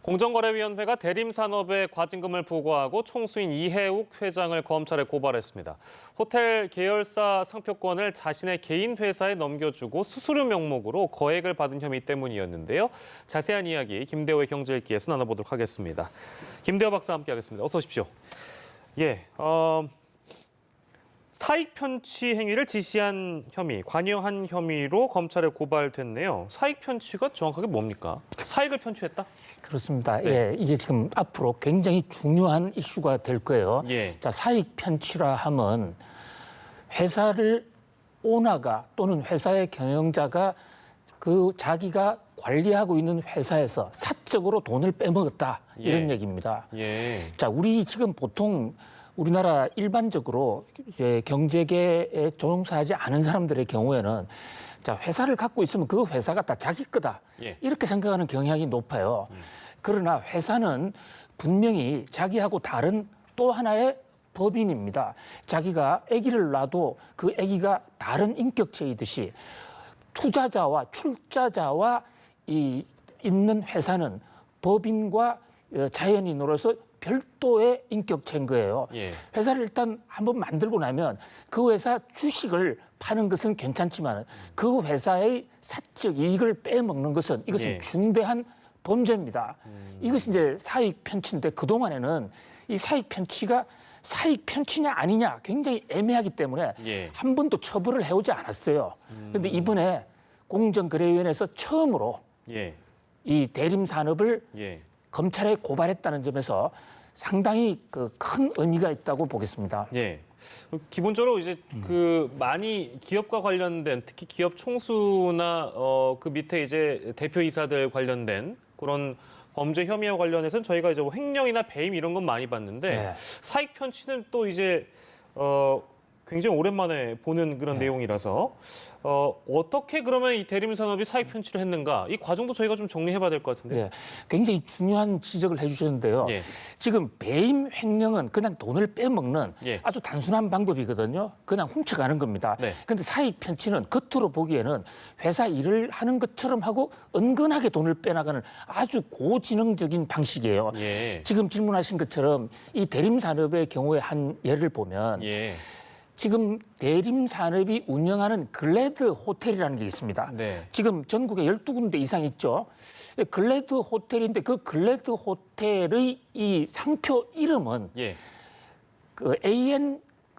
공정거래위원회가 대림산업의 과징금을 보고하고 총수인 이해욱 회장을 검찰에 고발했습니다. 호텔 계열사 상표권을 자신의 개인 회사에 넘겨주고 수수료 명목으로 거액을 받은 혐의 때문이었는데요. 자세한 이야기 김대호의 경제읽기에서 나눠보도록 하겠습니다. 김대호 박사와 함께하겠습니다. 어서 오십시오. 사익 편취 행위를 지시한 혐의, 관여한 혐의로 검찰에 고발됐네요. 사익 편취가 정확하게 뭡니까? 사익을 편취했다? 그렇습니다. 네. 예, 이게 지금 앞으로 굉장히 중요한 이슈가 될 거예요. 예. 자, 사익 편취라 하면 회사를 오너가 또는 회사의 경영자가 그 자기가 관리하고 있는 회사에서 사적으로 돈을 빼먹었다 이런 얘기입니다. 예. 자, 우리 지금 보통 우리나라 일반적으로 이제 경제계에 종사하지 않은 사람들의 경우에는 자, 회사를 갖고 있으면 그 회사가 다 자기 거다. 예. 이렇게 생각하는 경향이 높아요. 그러나 회사는 분명히 자기하고 다른 또 하나의 법인입니다. 자기가 아기를 낳아도 그 아기가 다른 인격체이듯이 투자자와 출자자와 있는 회사는 법인과 자연인으로서 별도의 인격체인 거예요. 예. 회사를 일단 한번 만들고 나면 그 회사 주식을 파는 것은 괜찮지만 그 회사의 사적 이익을 빼먹는 것은 이것은 예. 중대한 범죄입니다. 이것이 이제 사익 편취인데 그동안에는 이 사익 편취가 사익 편취냐 아니냐 굉장히 애매하기 때문에 예. 한 번도 처벌을 해오지 않았어요. 그런데 이번에 공정거래위원회에서 처음으로 예. 이 대림산업을 예. 검찰에 고발했다는 점에서 상당히 큰 의미가 있다고 보겠습니다. 예. 기본적으로 이제 많이 기업과 관련된 특히 기업 총수나 그 밑에 이제 대표이사들 관련된 그런 범죄 혐의와 관련해서는 저희가 이제 뭐 횡령이나 배임 이런 건 많이 봤는데 네. 사익 편취는 또 이제 굉장히 오랜만에 보는 그런 내용이라서 어떻게 그러면 이 대림산업이 사익 편취를 했는가 이 과정도 저희가 좀 정리해봐야 될 것 같은데. 네, 굉장히 중요한 지적을 해주셨는데요. 예. 지금 배임 횡령은 그냥 돈을 빼먹는 예. 아주 단순한 방법이거든요. 그냥 훔쳐가는 겁니다. 네. 그런데 사익 편취는 겉으로 보기에는 회사 일을 하는 것처럼 하고 은근하게 돈을 빼나가는 아주 고지능적인 방식이에요. 예. 지금 질문하신 것처럼 이 대림산업의 경우에 한 예를 보면 예. 지금 대림산업이 운영하는 글래드 호텔이라는 게 있습니다. 네. 지금 전국에 12군데 이상 있죠. 글래드 호텔인데 그 글래드 호텔의 이 상표 이름은 예. 그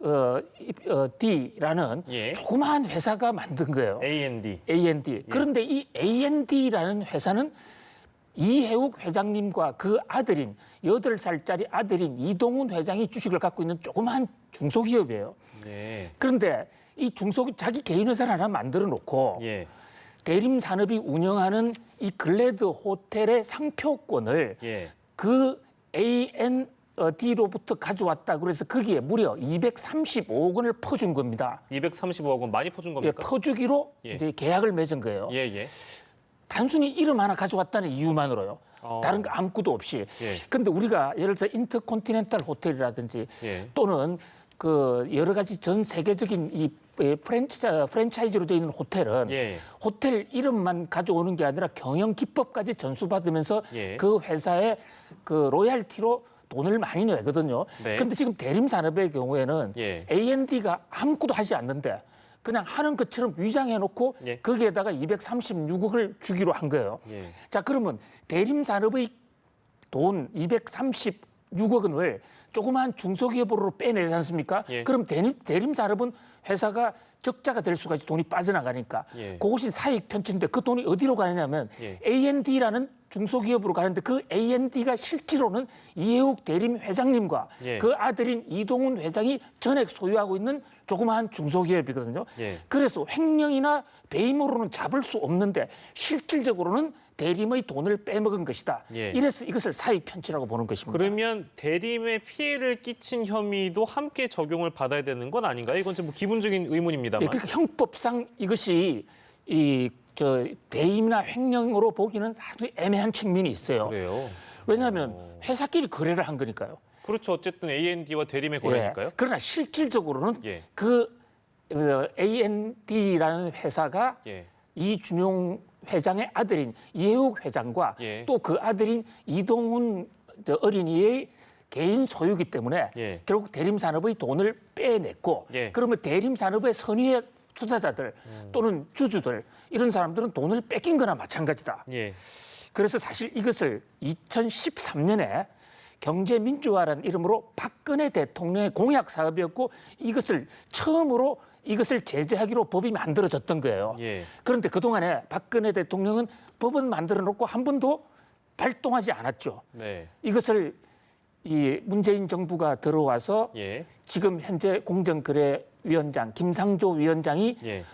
AND라는 예. 조그마한 회사가 만든 거예요. A&D. AND. 그런데 이 AND라는 회사는 이해욱 회장님과 그 아들인 8살짜리 아들인 이동훈 회장이 주식을 갖고 있는 조그마한 중소기업이에요. 예. 그런데 이 중소기업 자기 개인 회사를 하나 만들어 놓고 예. 대림산업이 운영하는 이 글래드 호텔의 상표권을 예. 그 AND로부터 가져왔다. 그래서 거기에 무려 235억 원을 퍼준 겁니다. 235억 원 많이 퍼준 예, 겁니까? 퍼주기로 예. 이제 계약을 맺은 거예요. 예, 예. 단순히 이름 하나 가져왔다는 이유만으로요. 다른 거 아무것도 없이. 예. 그런데 우리가 예를 들어 인터컨티넨탈 호텔이라든지 예. 또는 그 여러 가지 전 세계적인 이 프랜차이즈로 되어 있는 호텔은 예. 호텔 이름만 가져오는 게 아니라 경영 기법까지 전수받으면서 예. 그 회사의 그 로얄티로 돈을 많이 내거든요. 네. 그런데 지금 대림산업의 경우에는 예. A&D가 아무것도 하지 않는데 그냥 하는 것처럼 위장해놓고 예. 거기에다가 236억을 주기로 한 거예요. 예. 자, 그러면 대림산업의 돈 236억 원을 조그마한 중소기업으로 빼내지 않습니까? 예. 그럼 대림산업은 회사가 적자가 될 수가 있지 돈이 빠져나가니까 예. 그것이 사익 편취인데 그 돈이 어디로 가느냐면 예. A&D라는 중소기업으로 가는데 그 A&D가 실제로는 이해욱 대림 회장님과 예. 그 아들인 이동훈 회장이 전액 소유하고 있는 조그마한 중소기업이거든요. 예. 그래서 횡령이나 배임으로는 잡을 수 없는데 실질적으로는 대림의 돈을 빼먹은 것이다. 예. 이래서 이것을 사익 편취라고 보는 것입니다. 그러면 대림에 피해를 끼친 혐의도 함께 적용을 받아야 되는 건 아닌가요? 이건 좀 의문적인 의문입니다만. 예, 그러니까 형법상 이것이 배임이나 횡령으로 보기는 아주 애매한 측면이 있어요. 그래요. 왜냐하면 회사끼리 거래를 한 거니까요. 그렇죠. 어쨌든 A&D와 대림의 거래니까요. 예. 그러나 실질적으로는 예. 그 A&D라는 회사가 예. 이준용 회장의 아들인 이해욱 회장과 예. 또 그 아들인 이동훈 어린이의 개인 소유기 때문에 예. 결국 대림산업의 돈을 빼냈고 예. 그러면 대림산업의 선의의 투자자들 또는 주주들 이런 사람들은 돈을 뺏긴 거나 마찬가지다. 예. 그래서 사실 이것을 2013년에 경제민주화라는 이름으로 박근혜 대통령의 공약 사업이었고 이것을 처음으로 이것을 제재하기로 법이 만들어졌던 거예요. 예. 그런데 그동안에 박근혜 대통령은 법은 만들어 놓고 한 번도 발동하지 않았죠. 네. 이것을 이 문재인 정부가 들어와서 예. 지금 현재 공정거래위원장 김상조 위원장이 예.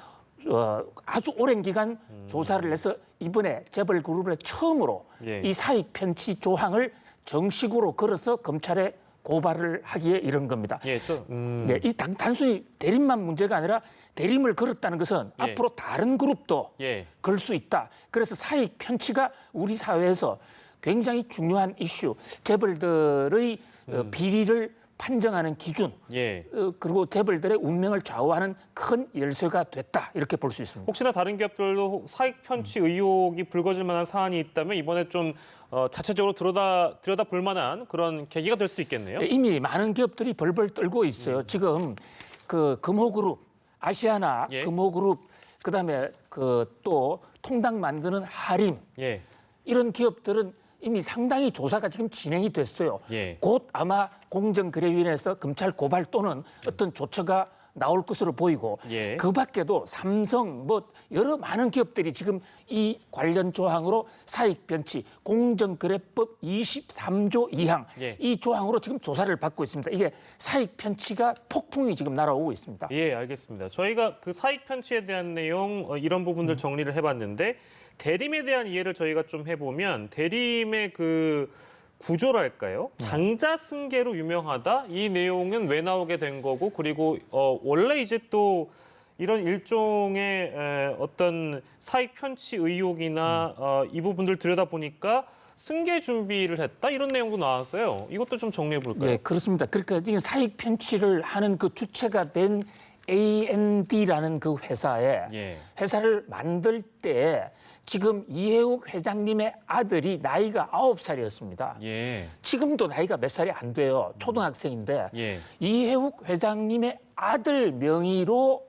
아주 오랜 기간 조사를 해서 이번에 재벌그룹에 처음으로 예. 이 사익 편취 조항을 정식으로 걸어서 검찰에 고발을 하기에 이른 겁니다. 예. 네, 이 단순히 대림만 문제가 아니라 대림을 걸었다는 것은 예. 앞으로 다른 그룹도 예. 걸 수 있다. 그래서 사익 편취가 우리 사회에서 굉장히 중요한 이슈, 재벌들의 비리를 판정하는 기준, 예. 그리고 재벌들의 운명을 좌우하는 큰 열쇠가 됐다. 이렇게 볼 수 있습니다. 혹시나 다른 기업들도 사익 편취 의혹이 불거질 만한 사안이 있다면 이번에 좀 자체적으로 들여다 볼 만한 그런 계기가 될 수 있겠네요. 이미 많은 기업들이 벌벌 떨고 있어요. 지금 그 금호그룹, 아시아나 예. 금호그룹, 그다음에 그 또 통닭 만드는 하림 예. 이런 기업들은 이미 상당히 조사가 지금 진행이 됐어요. 예. 곧 아마 공정거래위원회에서 검찰 고발 또는 어떤 조처가 나올 것으로 보이고 예. 그 밖에도 삼성 뭐 여러 많은 기업들이 지금 이 관련 조항으로 사익 변치 공정거래법 23조 2항 예. 이 조항으로 지금 조사를 받고 있습니다. 이게 사익 편취가 폭풍이 지금 날아오고 있습니다. 예, 알겠습니다. 저희가 그 사익 편취에 대한 내용 이런 부분들 정리를 해봤는데 대림에 대한 이해를 저희가 좀 해보면 대림의 그 구조랄까요? 장자 승계로 유명하다. 이 내용은 왜 나오게 된 거고 그리고 원래 이제 또 이런 일종의 어떤 사익 편취 의혹이나 이 부분들 들여다 보니까 승계 준비를 했다 이런 내용도 나왔어요. 이것도 좀 정리해 볼까요? 네, 그렇습니다. 그러니까 지금 사익 편취를 하는 그 주체가 된 AND라는 그 회사에 예. 회사를 만들 때 지금 이해욱 회장님의 아들이 나이가 9살이었습니다. 예. 지금도 나이가 몇 살이 안 돼요. 초등학생인데 예. 이해욱 회장님의 아들 명의로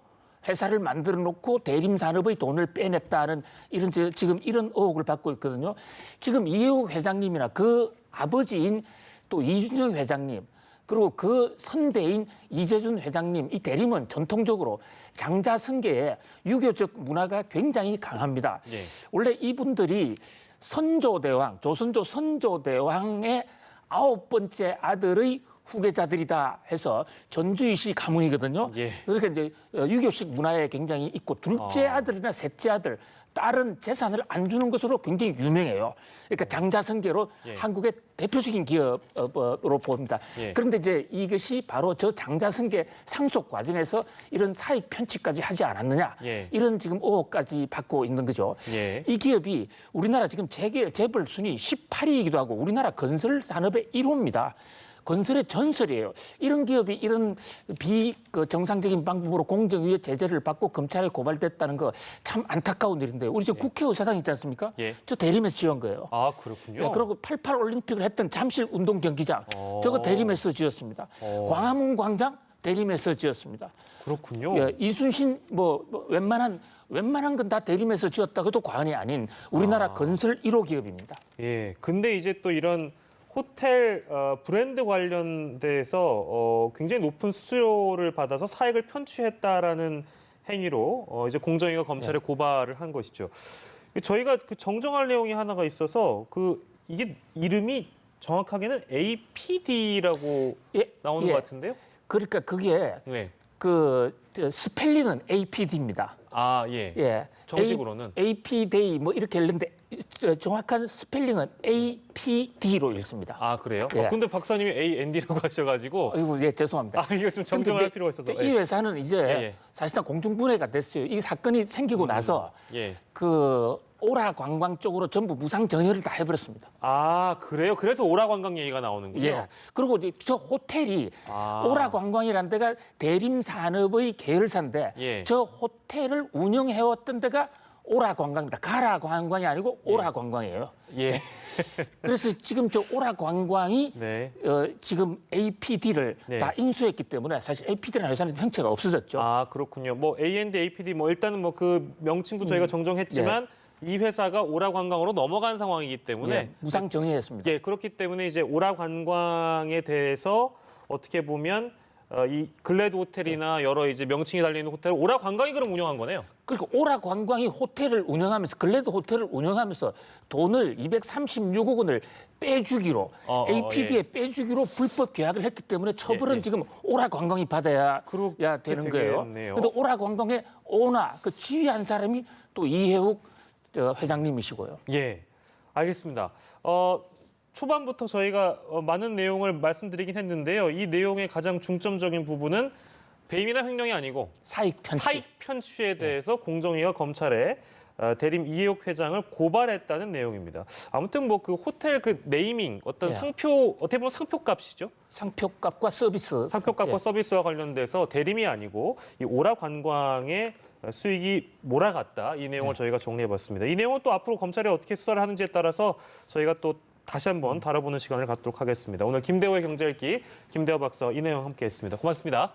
회사를 만들어 놓고 대림산업의 돈을 빼냈다는 이런 지금 이런 의혹을 받고 있거든요. 지금 이해욱 회장님이나 그 아버지인 또 이준영 회장님 그리고 그 선대인 이재준 회장님 이 대림은 전통적으로 장자승계에 유교적 문화가 굉장히 강합니다. 예. 원래 이분들이 선조대왕 조선조 선조대왕의 9번째 아들의 후계자들이다 해서 전주이시 가문이거든요. 예. 그러니까 이제 유교식 문화에 굉장히 있고 둘째 아들이나 셋째 아들 다른 재산을 안 주는 것으로 굉장히 유명해요. 그러니까 장자승계로 예. 한국의 대표적인 기업으로 봅니다. 예. 그런데 이제 이것이 바로 저 장자승계 상속 과정에서 이런 사익 편취까지 하지 않았느냐 예. 이런 지금 의혹까지 받고 있는 거죠. 예. 이 기업이 우리나라 지금 재벌 순위 18위이기도 하고 우리나라 건설 산업의 1호입니다. 건설의 전설이에요. 이런 기업이 이런 정상적인 방법으로 공정위의 제재를 받고 검찰에 고발됐다는 거 참 안타까운 일인데요. 우리 저 국회의사당 있지 않습니까? 예. 저 대림에서 지은 거예요. 아, 그렇군요. 예, 그리고 88 올림픽을 했던 잠실 운동 경기장 저거 대림에서 지었습니다. 광화문 광장 대림에서 지었습니다. 그렇군요. 예, 이순신 웬만한 건 다 대림에서 지었다 그도 과언이 아닌 우리나라 건설 1호 기업입니다. 예. 근데 이제 또 이런 호텔 브랜드 관련돼서 굉장히 높은 수수료를 받아서 사익을 편취했다라는 행위로 이제 공정위가 검찰에 고발을 한 것이죠. 저희가 그 정정할 내용이 하나가 있어서 이게 이름이 정확하게는 APD라고 예, 나오는 예. 것 같은데요. 그러니까 그게 네. 스펠링은 APD입니다. 아, 예. 예. 정식으로는 APDay 뭐 이렇게 했는데 정확한 스펠링은 APD로 읽습니다. 아, 그래요? 예. 근데 박사님이 AND라고 하셔가지고 아이고, 예, 죄송합니다. 이거 좀 정정할 필요가 있어서. 이 회사는 이제 예. 사실상 공중분해가 됐어요. 이 사건이 생기고 나서 예. 그 오라 관광 쪽으로 전부 무상 정혈을 다 해버렸습니다. 아, 그래요? 그래서 오라 관광 얘기가 나오는군요. 예. 그리고 이제 저 호텔이 아. 오라 관광이라는 데가 대림 산업의 계열사인데 예. 저 호텔을 운영해왔던 데가 오라 관광입니다. 가라 관광이 아니고 오라 관광이에요. 예. 그래서 지금 저 오라 관광이 네. 지금 APD를 네. 다 인수했기 때문에 사실 APD라는 회사는 형체가 없어졌죠. 아, 그렇군요. 뭐 A&D, APD 뭐 일단은 뭐 그 명칭도 저희가 정정했지만 이 회사가 오라 관광으로 넘어간 상황이기 때문에 예, 무상 정의했습니다. 예, 그렇기 때문에 이제 오라 관광에 대해서 어떻게 보면 이 글래드 호텔이나 여러 이제 명칭이 달려 있는 호텔을 오라 관광이 그럼 운영한 거네요. 그러니까 오라 관광이 호텔을 운영하면서 글래드 호텔을 운영하면서 돈을 236억 원을 빼주기로 APD에 빼주기로 불법 계약을 했기 때문에 처벌은 예. 지금 오라 관광이 받아야 그렇게 되는 거예요. 되겠네요. 그런데 오라 관광의 오나 그 지휘한 사람이 또 이해욱 회장님이시고요. 예, 알겠습니다. 초반부터 저희가 많은 내용을 말씀드리긴 했는데요. 이 내용의 가장 중점적인 부분은 배임이나 횡령이 아니고 사익 편취. 사익 편취에 대해서 공정위가 검찰에 대림 이해욱 회장을 고발했다는 내용입니다. 아무튼 뭐 그 호텔 그 네이밍 어떤 예. 상표 어떻게 보면 상표값이죠. 상표값과 서비스. 상표값과 예. 서비스와 관련돼서 대림이 아니고 이 오라 관광의 수익이 몰아갔다. 이 내용을 저희가 정리해봤습니다. 이 내용은 또 앞으로 검찰이 어떻게 수사를 하는지에 따라서 저희가 또 다시 한번 다뤄보는 시간을 갖도록 하겠습니다. 오늘 김대호의 경제읽기 김대호 박사와 이 내용 함께했습니다. 고맙습니다.